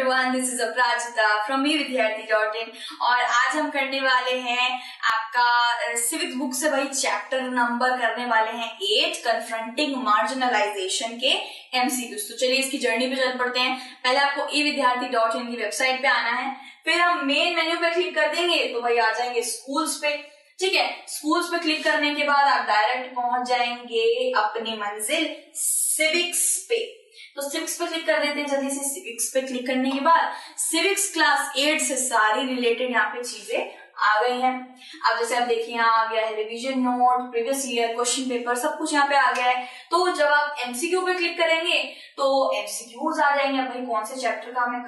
everyone, this is Aparajita from evidyarthi.in और आज हम करने वाले हैं आपका सिविक्स बुक से वही चैप्टर नंबर करने वाले हैं 8 कन्फ्रंटिंग मार्जिनलाइजेशन के MCQs। तो चलिए इसकी जर्नी पे चल पड़ते हैं। पहले आपको evidyarthi.in की वेबसाइट पे आना है, फिर हम मेन मेन्यू पे क्लिक कर देंगे तो भाई आ जाएंगे स्कूल्स पे। ठीक है, स्कूल्स पे क्लिक करने के बाद आप डायरेक्ट पहुंच जाएंगे अपनी मंजिल सिविक्स पे। तो सिविक्स पे क्लिक कर देते हैं जल्दी से। सिविक्स पे क्लिक करने के बाद सिविक्स क्लास 8 से सारी रिलेटेड यहाँ पे चीजें आ गई हैं। अब जैसे आप देखिए यहाँ आ गया है revision note, previous year question paper, सब कुछ यहाँ पे आ गया है। तो जब आप MCQ पे क्लिक करेंगे तो MCQs आ जाएंगे। भाई कौन से चैप्टर का हमें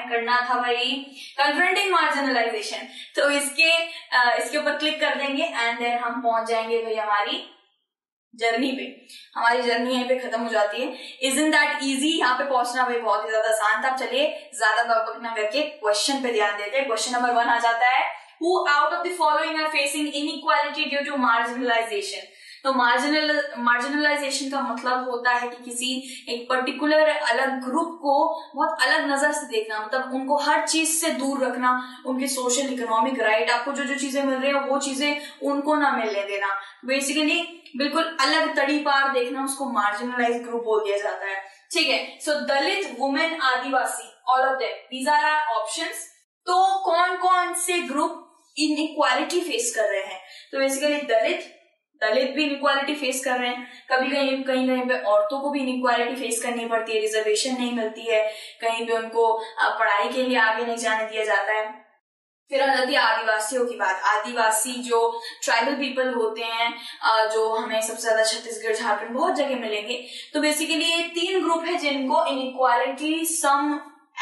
करना था भाई कन्फ्रंटिंग मार्जिनलाइजेशन। तो इसके ऊपर क्लिक कर देंगे एंड देन हम पहुंच जाएंगे भाई हमारी जर्नी पे। हमारी जर्नी यहीं पे खत्म हो जाती है। Isn't that easy? यहाँ पे पहुंचना भाई बहुत ही ज्यादा आसान था। चलिए ज्यादा बकबक ना करके क्वेश्चन पे ध्यान देते हैं। क्वेश्चन नंबर 1 आ जाता है, Who out of the following are facing inequality due to marginalization? तो मार्जिनलाइजेशन का मतलब होता है कि किसी एक पर्टिकुलर अलग ग्रुप को बहुत अलग नजर से देखना, मतलब उनको हर चीज से दूर रखना, उनके सोशल इकोनॉमिक राइट, आपको जो जो चीजें मिल रही है वो चीजें उनको ना मिलने देना, बेसिकली बिल्कुल अलग तड़ी पार देखना, उसको मार्जिनलाइज ग्रुप बोल दिया जाता है। ठीक है, so Dalit, women, Adivasi, all of them, these are our options. तो कौन कौन से ग्रुप इनइक्वालिटी फेस कर रहे हैं? तो बेसिकली दलित भी इनइक्वालिटी फेस कर रहे हैं। कभी कहीं पे औरतों को भी इनइक्वालिटी फेस करनी पड़ती है, रिजर्वेशन नहीं मिलती है, कहीं पे उनको पढ़ाई के लिए आगे नहीं जाने दिया जाता है। फिर आ जाती है आदिवासियों की बात। आदिवासी जो ट्राइबल पीपल होते हैं, जो हमें सबसे ज्यादा छत्तीसगढ़, झारखंड, बहुत जगह मिलेंगे। तो बेसिकली ये 3 ग्रुप है जिनको inequality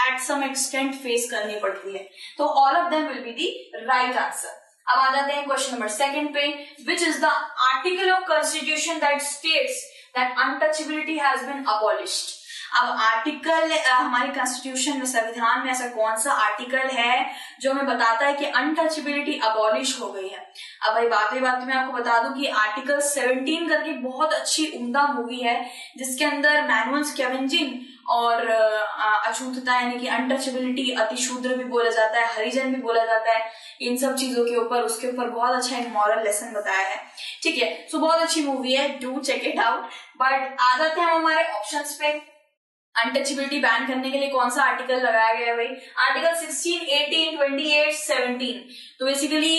at some extent face करनी पड़ती है। तो all of them will be the right answer. अब आ जाते हैं क्वेश्चन नंबर 2 पे, which is the article of constitution that states that untouchability has been abolished. अब आर्टिकल हमारे कॉन्स्टिट्यूशन में, संविधान में ऐसा कौन सा आर्टिकल है जो हमें बताता है कि अनटचेबिलिटी अबॉलिश हो गई है? अब भाई बात में आपको बता दूं कि आर्टिकल 17 करके बहुत अच्छी उम्दा मूवी है जिसके अंदर मैनुअल स्कैवेंजिंग और अछूतता यानी कि अनटचेबिलिटी, अतिशूद्र भी बोला जाता है, हरिजन भी बोला जाता है, इन सब चीजों के ऊपर उसके ऊपर बहुत अच्छा एक मॉरल लेसन बताया है। ठीक है, सो बहुत अच्छी मूवी है, do check it out. But आ जाते हैं हमारे ऑप्शंस पे। अनटचेबिलिटी बैन करने के लिए कौन सा आर्टिकल लगाया गया है भाई? आर्टिकल 16, 18, 28, 17। तो बेसिकली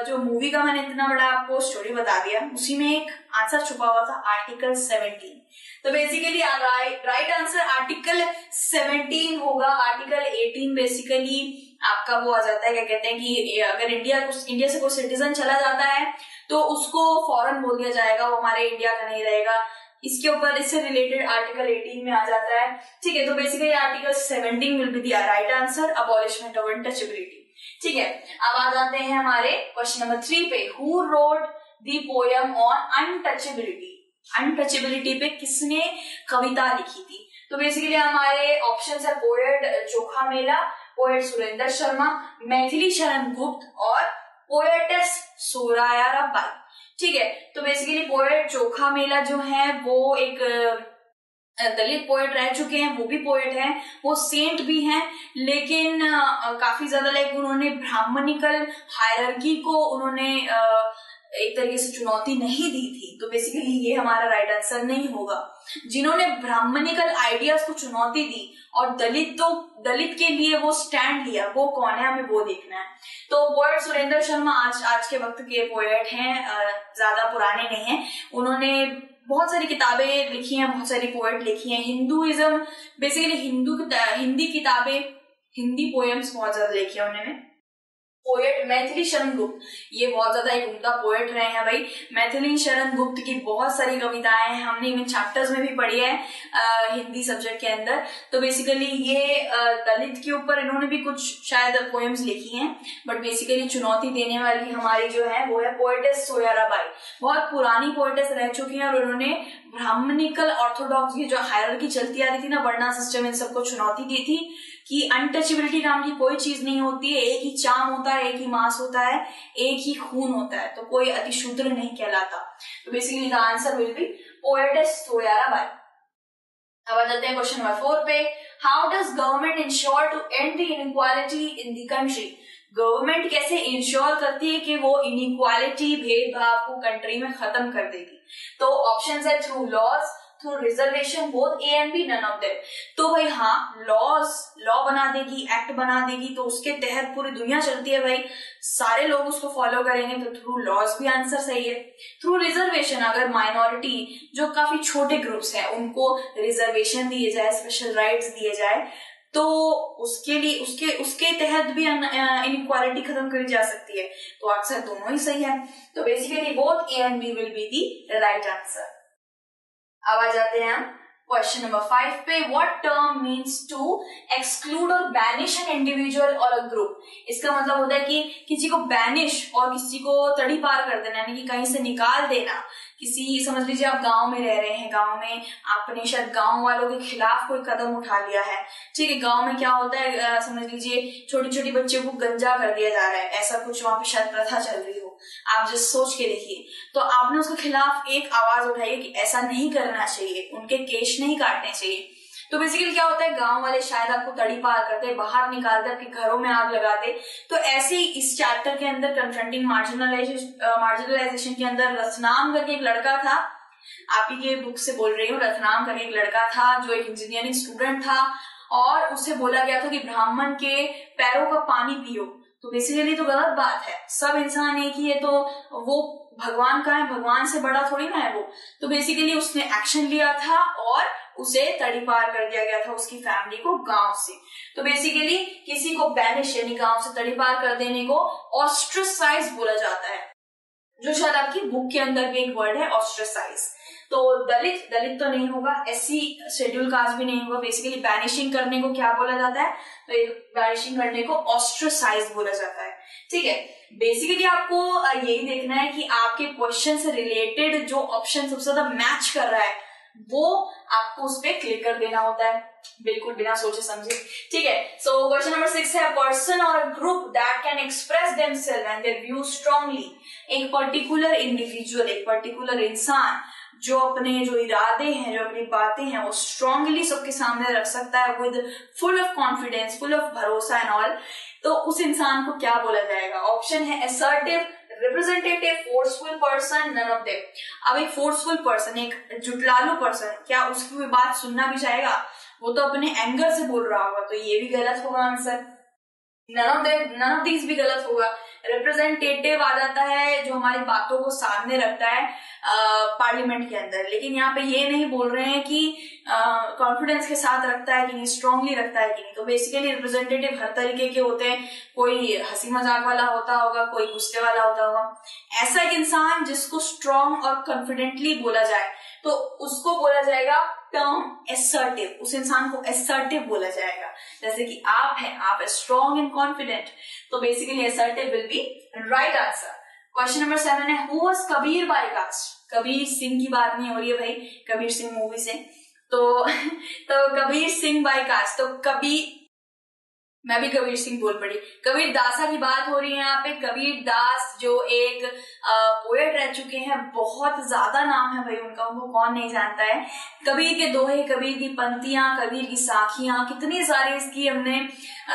जो मूवी का मैंने इतना बड़ा आपको स्टोरी बता दिया, उसी में एक आंसर छुपा हुआ था, आर्टिकल 17। तो बेसिकली राइट आंसर आर्टिकल 17 होगा। आर्टिकल 18 बेसिकली आपका वो आ जाता है, क्या कहते हैं कि अगर इंडिया से कोई सिटीजन चला जाता है तो उसको फॉरेन बोल दिया जाएगा, वो हमारे इंडिया का नहीं रहेगा। इसके ऊपर इससे रिलेटेड आर्टिकल 18 में आ जाता है। ठीक है, तो basically article 17 will be the right answer, abolishment of untouchability. ठीक है, अब आ जाते हैं हमारे क्वेश्चन नंबर 3 पे, who wrote the poem on untouchability. Untouchability पे किसने कविता लिखी थी? तो बेसिकली हमारे ऑप्शन है पोएट चोखा मेला, पोएट सुरेंद्र शर्मा, मैथिली शरण गुप्त और पोएटेस सोरायारा बाई। ठीक है, तो बेसिकली पोएट चोखा मेला जो है वो एक दलित पोएट रह चुके हैं, वो भी पोएट हैं, वो सेंट भी हैं, लेकिन काफी ज्यादा उन्होंने ब्राह्मणिकल हायरार्की को उन्होंने एक तरीके से चुनौती नहीं दी थी। तो बेसिकली ये हमारा राइट आंसर नहीं होगा। जिन्होंने ब्राह्मणिकल आइडियाज को चुनौती दी और दलित के लिए वो स्टैंड लिया, वो कौन है, हमें वो देखना है। तो पोएट सुरेंद्र शर्मा आज के वक्त के पोएट हैं, ज्यादा पुराने नहीं हैं। उन्होंने बहुत सारी किताबें लिखी हैं, बहुत सारी पोएट लिखी हैं। हिंदुइज्म, बेसिकली हिंदी किताबें, हिंदी पोएम्स बहुत ज्यादा लिखी है उन्होंने। पोएट मैथिली शरण गुप्त, ये बहुत ज्यादा एक उम्दा पोएट रहे हैं भाई। मैथिली शरण गुप्त की बहुत सारी कविताएं हैं, हमने इवन चैप्टर्स में भी पढ़ी है हिंदी सब्जेक्ट के अंदर। तो बेसिकली ये दलित के ऊपर इन्होंने भी कुछ शायद पोएम्स लिखी हैं, बट बेसिकली चुनौती देने वाली हमारी जो है वो है पोएटेस सोयारा बाई। बहुत पुरानी पोएटेस रह चुकी हैं और उन्होंने ब्राह्मणिकल ऑर्थोडॉक्स की जो हायरार्की चलती आ रही थी ना, वर्णा सिस्टम, इन सबको चुनौती दी थी कि अनटचेबिलिटी नाम की कोई चीज नहीं होती है, एक ही चाम होता है, एक ही मांस होता है, एक ही खून होता है, तो कोई अतिशूद्र नहीं कहलाता। तो basically the answer will be poetess Soyara Bai. अब आ जाते हैं क्वेश्चन नंबर 4 पे, how does government ensure to end the inequality in the country? Government कैसे इंश्योर करती है कि वो इनइक्वालिटी, भेदभाव को कंट्री में खत्म कर देगी? तो ऑप्शंस है through laws, through reservation, both A and B, none of them. तो भाई हाँ, लॉ बना देगी, एक्ट बना देगी, तो उसके तहत पूरी दुनिया चलती है भाई, सारे लोग उसको फॉलो करेंगे, तो थ्रू लॉज भी आंसर सही है। थ्रू रिजर्वेशन, अगर माइनॉरिटी जो काफी छोटे ग्रुप्स हैं उनको रिजर्वेशन दिए जाए, स्पेशल राइट्स दिए जाए, तो उसके लिए उसके तहत भी इनइक्वालिटी खत्म करी जा सकती है। तो आंसर दोनों ही सही है। तो basically both A and B will be the right answer. अब आ जाते हैं हम क्वेश्चन नंबर 5 पे। What term means to exclude और बैनिश एन इंडिविजुअल और अ ग्रुप? इसका मतलब होता है कि किसी को बैनिश और किसी को तड़ी पार कर देना, यानी कि कहीं से निकाल देना। किसी, समझ लीजिए आप गांव में रह रहे हैं, गांव में आपने शायद गांव वालों के खिलाफ कोई कदम उठा लिया है, ठीक है। गांव में क्या होता है, समझ लीजिए छोटी छोटी बच्चियों को गंजा कर दिया जा रहा है, ऐसा कुछ वहां पे शायद प्रथा चल रही हो, आप जस्ट सोच के देखिए। तो आपने उसके खिलाफ एक आवाज उठाई है कि ऐसा नहीं करना चाहिए, उनके केश नहीं काटने चाहिए। तो बेसिकली क्या होता है, गांव वाले शायद आपको तड़ी पार करते, बाहर निकालते, आपके घरों में आग लगाते। तो ऐसे ही इस चैप्टर के अंदर कन्फ्रंटिंग मार्जिनलाइजेशन के अंदर रतनाम करके एक लड़का था, आप ही के बुक से बोल रही हूँ, रतनाम करके एक लड़का था जो एक इंजीनियरिंग स्टूडेंट था, और उसे बोला गया था कि ब्राह्मण के पैरों का पानी पियो। तो बेसिकली तो गलत बात है, सब इंसान एक ही है, तो वो भगवान का है, भगवान से बड़ा थोड़ी ना है वो। तो बेसिकली उसने एक्शन लिया था और उसे तड़ी पार कर दिया गया था, उसकी फैमिली को गांव से। तो बेसिकली किसी को बैनिश यानी गांव से तड़ी पार कर देने को ऑस्ट्रेसाइज बोला जाता है, जो शायद आपकी बुक के अंदर भी एक वर्ड है ऑस्ट्रेसाइज। तो दलित तो नहीं होगा, एससी शेड्यूल कास्ट भी नहीं होगा। बेसिकली बैनिशिंग करने को क्या बोला जाता है, तो बैनिशिंग करने को ऑस्ट्रेसाइज बोला जाता है, ठीक है। बेसिकली आपको यही देखना है कि आपके क्वेश्चन से रिलेटेड जो ऑप्शन सबसे ज्यादा मैच कर रहा है वो आपको उस पर क्लिक कर देना होता है, बिल्कुल बिना सोचे समझे, ठीक है। सो क्वेश्चन नंबर 6 है, पर्सन और a group that can express themselves and their view strongly. एक पर्टिकुलर इंडिविजुअल, एक पर्टिकुलर इंसान जो अपने जो इरादे हैं, जो अपनी बातें हैं, वो स्ट्रांगली सबके सामने रख सकता है with full of confidence, full of भरोसा एंड ऑल, तो उस इंसान को क्या बोला जाएगा? ऑप्शन है assertive, representative, forceful person, none of them. अब एक फोर्सफुल पर्सन, एक जुटलालू पर्सन, क्या उसकी कोई बात सुनना भी चाहेगा? वो तो अपने एंगर से बोल रहा होगा, तो ये भी गलत होगा आंसर। नन ऑफ दीज भी गलत होगा। रिप्रेजेंटेटिव आ जाता है जो हमारी बातों को सामने रखता है पार्लियामेंट के अंदर, लेकिन यहाँ पे ये नहीं बोल रहे हैं कि कॉन्फिडेंस के साथ रखता है कि नहीं, स्ट्रांगली रखता है कि नहीं। तो बेसिकली रिप्रेजेंटेटिव हर तरीके के होते हैं, कोई हंसी मजाक वाला होता होगा, कोई गुस्से वाला होता होगा। ऐसा एक इंसान जिसको स्ट्रांग और कॉन्फिडेंटली बोला जाए तो उसको बोला जाएगा टर्म असर्टिव, उस इंसान को असर्टिव बोला जाएगा। जैसे कि आप हैं, आप स्ट्रांग एंड कॉन्फिडेंट, तो basically assertive will be right answer. Question number 7 है, who was Kabir by caste? Kabir Singh की बात नहीं हो रही है भाई, कबीर सिंह मूवी से, तो कबीर सिंह बाय कास्ट, तो कबीर, मैं भी कबीर सिंह बोल पड़ी, कबीर दासा की बात हो रही है यहाँ पे। कबीर दास जो एक पोएट रह चुके हैं, बहुत ज्यादा नाम है भाई उनका, उनको कौन नहीं जानता है। कबीर के दोहे, कबीर की पंक्तियां, कबीर की साखियां, कितनी सारी इसकी हमने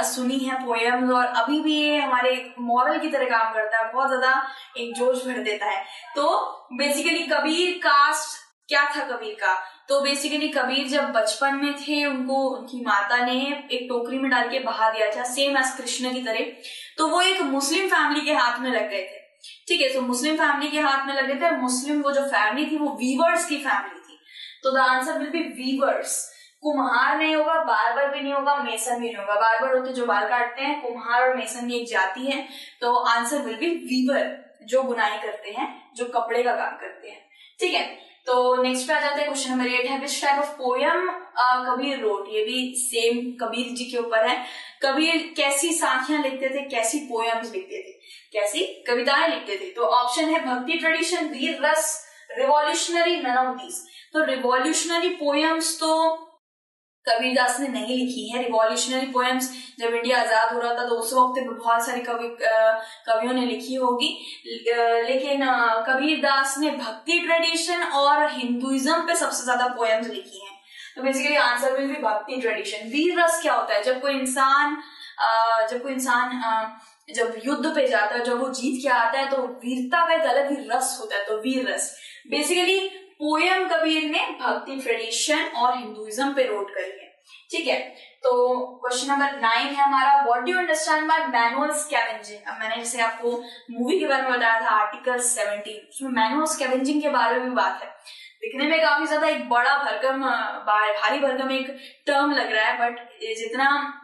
सुनी है पोएम्स, और अभी भी ये हमारे मॉरल की तरह काम करता है, बहुत ज्यादा एक जोश भर देता है। तो बेसिकली कबीर कास्ट क्या था कबीर का? तो बेसिकली कबीर जब बचपन में थे, उनको उनकी माता ने एक टोकरी में डाल के बहा दिया था, सेम एज कृष्ण की तरह। तो वो एक मुस्लिम फैमिली के हाथ में लग गए थे, ठीक है। तो मुस्लिम फैमिली के हाथ में लगे थे, मुस्लिम वो जो फैमिली थी वो वीवर्स की फैमिली थी। तो the answer will be weavers. कुम्हार नहीं होगा, बार्बर भी नहीं होगा, मेसन भी नहीं होगा। बार्बर होते जो बाल काटते हैं, कुम्हार और मेसन की एक जाति है। तो आंसर विल बी वीवर, जो बुनाई करते हैं, जो कपड़े का काम करते हैं, ठीक है। तो नेक्स्ट पे आ जाते हैं क्वेश्चन नंबर 8 है, which type of poem Kabir wrote? ये भी सेम कबीर जी के ऊपर है। कबीर कैसी साखियां लिखते थे, कैसी पोयम्स लिखते थे, कैसी कविताएं लिखते थे? तो ऑप्शन है भक्ति ट्रेडिशन, वीर रस, रिवॉल्यूशनरी, नन ऑफ दीज। तो रिवॉल्यूशनरी पोयम्स तो कबीरदास ने नहीं लिखी है। रिवॉल्यूशनरी पोएम्स जब इंडिया आजाद हो रहा था तो उस वक्त बहुत सारे कवियों ने लिखी होगी, लेकिन कबीरदास ने भक्ति ट्रेडिशन और हिंदुइज्म पे सबसे ज्यादा पोएम्स लिखी हैं। तो बेसिकली आंसर विल बी भक्ति ट्रेडिशन। वीर रस क्या होता है? जब कोई इंसान जब युद्ध पे जाता है, जब वो जीत के आता है, तो वीरता का एक अलग ही रस होता है, तो वीर रस। बेसिकली पोयम कबीर ने भक्ति ट्रेडिशन और हिंदुइज्म पे रोट करी है, ठीक है। तो क्वेश्चन नंबर 9 है हमारा, what do you understand by manual scavenging. अब मैंने जैसे आपको मूवी के बारे में बताया था आर्टिकल 17, उसमें मैनुअल स्कैवेंजिंग के बारे में भी बात है। दिखने में काफी ज्यादा एक बड़ा भरकम भारी भरकम एक टर्म लग रहा है, बट जितना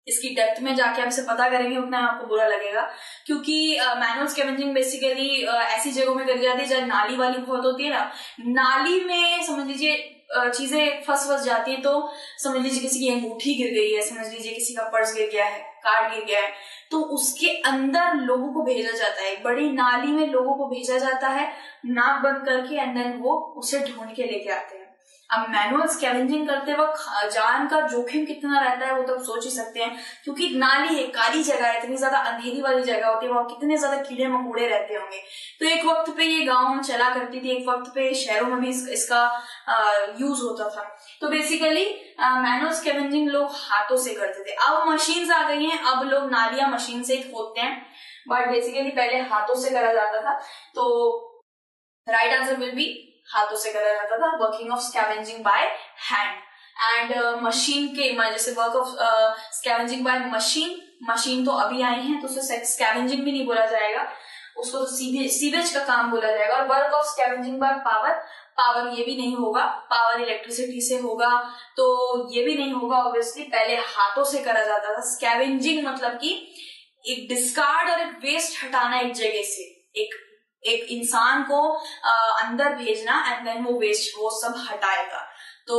इसकी डेप्थ में जाके आप इसे पता करेंगे उतना आपको बुरा लगेगा, क्योंकि मैनुअल स्कैवेंजिंग बेसिकली ऐसी जगहों में करी जाती है जहाँ नाली वाली बहुत होती है ना, नाली में समझ लीजिए चीजें फंस जाती है, तो समझ लीजिए किसी की अंगूठी गिर गई है, समझ लीजिए किसी का पर्स गिर गया है, कार्ड गिर गया है, तो उसके अंदर लोगों को भेजा जाता है, बड़ी नाली में लोगों को भेजा जाता है नाक बंद करके, एंड देन वो उसे ढूंढ के लेके आते हैं। अब मैनुअल स्कैवेंजिंग करते वक्त जान का जोखिम कितना रहता है वो तो सोच ही सकते हैं, क्योंकि नाली है, काली जगह है, इतनी ज्यादा अंधेरी वाली जगह होती है, वहां कितने ज्यादा कीड़े मकोड़े रहते होंगे। तो एक वक्त पे ये गांव में चला करती थी, एक वक्त पे शहरों में भी इसका यूज होता था। तो बेसिकली मैनुअल स्कैवेंजिंग लोग हाथों से करते थे। अब मशीन्स आ गई हैं, अब लोग नालियां मशीन से खोदते हैं, बट बेसिकली पहले हाथों से करा जाता था। तो राइट आंसर विल बी हाथों से करा जाता था, working of scavenging by hand. And machine के जैसे work of scavenging by machine तो अभी आई है, तो उसे स्कैवेंजिंग भी नहीं बोला जाएगा, उसको तो सीवेज का काम बोला जाएगा। और work of scavenging by power ये भी नहीं होगा, पावर इलेक्ट्रिसिटी से होगा तो ये भी नहीं होगा ऑब्वियसली, पहले हाथों से करा जाता था। स्कैवेंजिंग मतलब कि एक डिस्कार्ड और एक वेस्ट हटाना एक जगह से, एक इंसान को अंदर भेजना, एंड देन वो सब हटाएगा। तो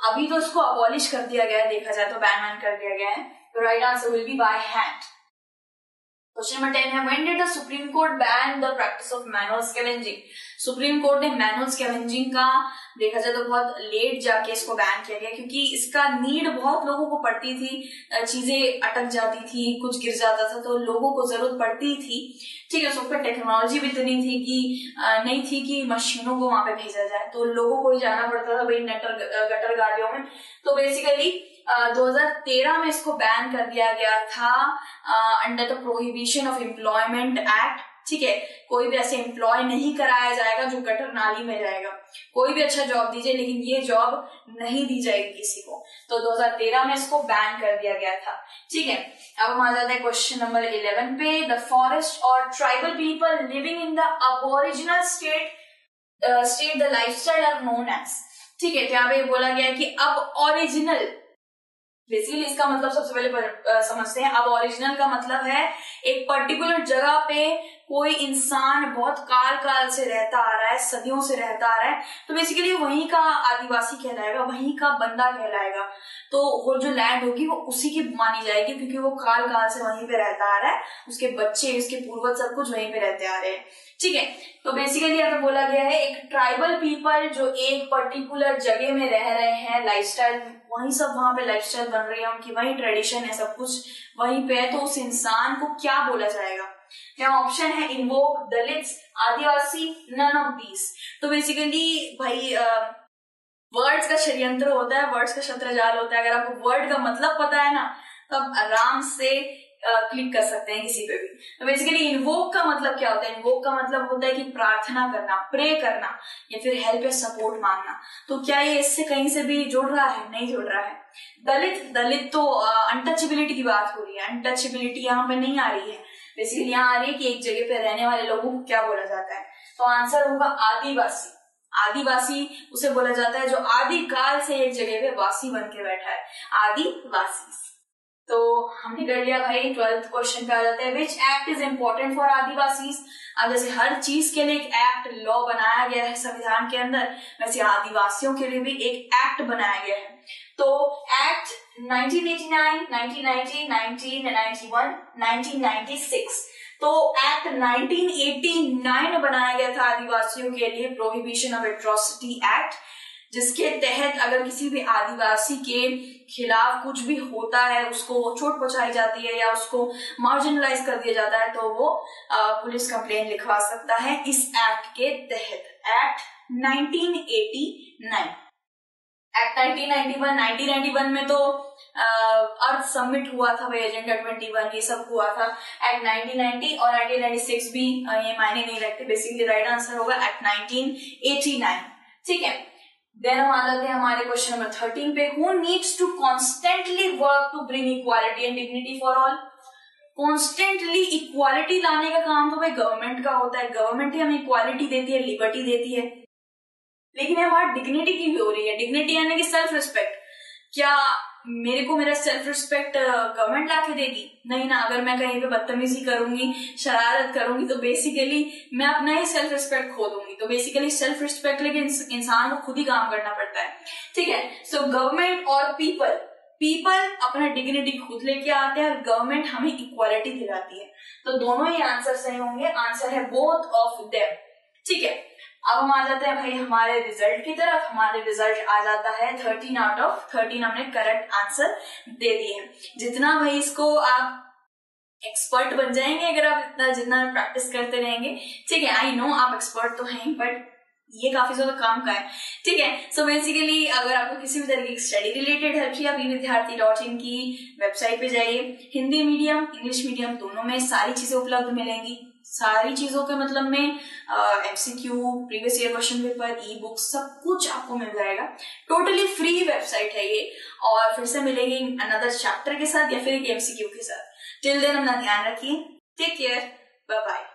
अभी तो इसको अबॉलिश कर दिया गया है, देखा जाए तो बैन कर दिया गया है। तो right answer will B by hand. Question number 10 है, when did the supreme court ban the practice of manual scavenging. Supreme court ने मैनुअल स्कैवेंजिंग का देखा जाए तो बहुत लेट जाके इसको बैन किया गया, क्योंकि इसका नीड बहुत लोगों को पड़ती थी, चीजें अटक जाती थी, कुछ गिर जाता था, तो लोगों को जरूरत पड़ती थी, ठीक है। उस वक्त टेक्नोलॉजी भी इतनी थी कि नहीं थी कि मशीनों को वहां पे भेजा जाए, तो लोगों को ही जाना पड़ता था भाई गटर गाड़ियों में। तो बेसिकली 2013 में इसको बैन कर दिया गया था under the prohibition of employment act, ठीक है। कोई भी ऐसे एम्प्लॉय नहीं कराया जाएगा जो गटर नाली में जाएगा, कोई भी अच्छा जॉब दीजिए लेकिन ये जॉब नहीं दी जाएगी किसी को। तो 2013 में इसको बैन कर दिया गया था, ठीक है। अब हम आ जाते हैं क्वेश्चन नंबर 11 पे, द फॉरेस्ट और tribal people living in the aboriginal state the lifestyle are known as, ठीक है। तो यहाँ पे बोला गया है कि अब ओरिजिनल, बेसिकली इसका मतलब सबसे पहले समझते हैं। अब ओरिजिनल का मतलब है एक पर्टिकुलर जगह पे कोई इंसान बहुत काल से रहता आ रहा है, सदियों से रहता आ रहा है, तो बेसिकली वहीं का आदिवासी कहलाएगा, वहीं का बंदा कहलाएगा। तो वो जो लैंड होगी वो उसी की मानी जाएगी, क्योंकि वो काल से वहीं पे रहता आ रहा है, उसके बच्चे, उसके पूर्वज सब कुछ वहीं पे रहते आ रहे हैं, ठीक है। तो बेसिकली यहाँ पे बोला गया है एक ट्राइबल पीपल जो एक पर्टिकुलर जगह में रह रहे हैं, लाइफस्टाइल वहीं सब वहां पे लाइफस्टाइल बन रही है उनकी, वही ट्रेडिशन है, सब कुछ वहीं पे है, तो उस इंसान को क्या बोला जाएगा। यहाँ ऑप्शन है invoke, Dalits, Adivasi, none of these. तो बेसिकली भाई वर्ड्स का षड्यंत्र होता है, वर्ड्स का शत्रजाल होता है। अगर आपको वर्ड का मतलब पता है ना तो आप आराम से क्लिक कर सकते हैं किसी पे भी। तो बेसिकली इन्वोक का मतलब क्या होता है? इन्वोक का मतलब होता है कि प्रार्थना करना, प्रे करना, या फिर हेल्प या सपोर्ट मांगना। तो क्या ये इससे कहीं से भी जुड़ रहा है? नहीं जुड़ रहा है। दलित तो अनटचेबिलिटी की बात हो रही है, अनटचेबिलिटी यहाँ पे नहीं आ रही है, बेसिकली यहाँ आ रही है कि एक जगह पे रहने वाले लोगों को क्या बोला जाता है। तो आंसर होगा आदिवासी। आदिवासी उसे बोला जाता है जो आदि काल से एक जगह पे वासी बन के बैठा है, आदिवासी। तो हमने कर लिया भाई। 12th क्वेश्चन पे आ जाते हैं, which act is important for Adivasis. अब जैसे हर चीज के लिए एक एक्ट, लॉ बनाया गया है संविधान के अंदर, वैसे आदिवासियों के लिए भी एक एक्ट बनाया गया है। तो एक्ट 1989, 1990, 1991, 1996। तो एक्ट 1989 बनाया गया था आदिवासियों के लिए, प्रोहिबिशन ऑफ एट्रोसिटी एक्ट, जिसके तहत अगर किसी भी आदिवासी के खिलाफ कुछ भी होता है, उसको चोट पहुंचाई जाती है या उसको मार्जिनलाइज कर दिया जाता है, तो वो पुलिस कंप्लेन लिखवा सकता है इस एक्ट के तहत, एक्ट 1989। एक्ट 1991 में तो अर्थ समिट हुआ था भाई, एजेंडा 21 ये सब हुआ था। एक्ट 1990 और 1996 भी ये मायने नहीं रखते, बेसिकली राइट आंसर होगा एक्ट 1989। ठीक है, देन हम आ जाते हैं हमारे क्वेश्चन नंबर 13 पे। Who needs to constantly work to bring equality and dignity for all. Constantly equality लाने का काम तो भाई गवर्नमेंट का होता है, गवर्नमेंट ही हमें इक्वालिटी देती है, लिबर्टी देती है, लेकिन यहाँ बात डिग्निटी की भी हो रही है। डिग्निटी यानी कि सेल्फ रिस्पेक्ट। क्या मेरे को मेरा सेल्फ रिस्पेक्ट गवर्नमेंट लाके देगी? नहीं ना। अगर मैं कहीं पे बदतमीजी करूंगी, शरारत करूंगी, तो बेसिकली मैं अपना ही सेल्फ रिस्पेक्ट खो दूंगी। तो बेसिकली सेल्फ रिस्पेक्ट लेके इंसान को खुद ही काम करना पड़ता है। ठीक है, सो गवर्नमेंट और पीपल अपना डिग्निटी खुद लेके आते हैं और गवर्नमेंट हमें इक्वालिटी दिलाती है। तो दोनों ही आंसर सही होंगे, आंसर है बोथ ऑफ देम। ठीक है, अब हम आ जाते हैं भाई हमारे रिजल्ट की तरफ। हमारे रिजल्ट आ जाता है 13 आउट ऑफ 13 हमने करेक्ट आंसर दे दिए। जितना भाई इसको आप एक्सपर्ट बन जाएंगे अगर आप जितना प्रैक्टिस करते रहेंगे। ठीक है, आई नो आप एक्सपर्ट तो हैं, बट ये काफी ज्यादा काम का है। ठीक है, सो बेसिकली अगर आपको किसी भी तरीके की स्टडी रिलेटेड हेल्प चाहिए, आप evidyarthi.in की वेबसाइट पे जाइए। हिंदी मीडियम, इंग्लिश मीडियम दोनों में सारी चीजें उपलब्ध मिलेंगी। सारी चीजों के मतलब में MCQ, previous year question paper, ई बुक, सब कुछ आपको मिल जाएगा। टोटली फ्री वेबसाइट है ये, और फिर से मिलेगी अनदर चैप्टर के साथ या फिर एक एमसीक्यू के साथ। टिल देन अपना ध्यान रखिए, टेक केयर, बाय बाय।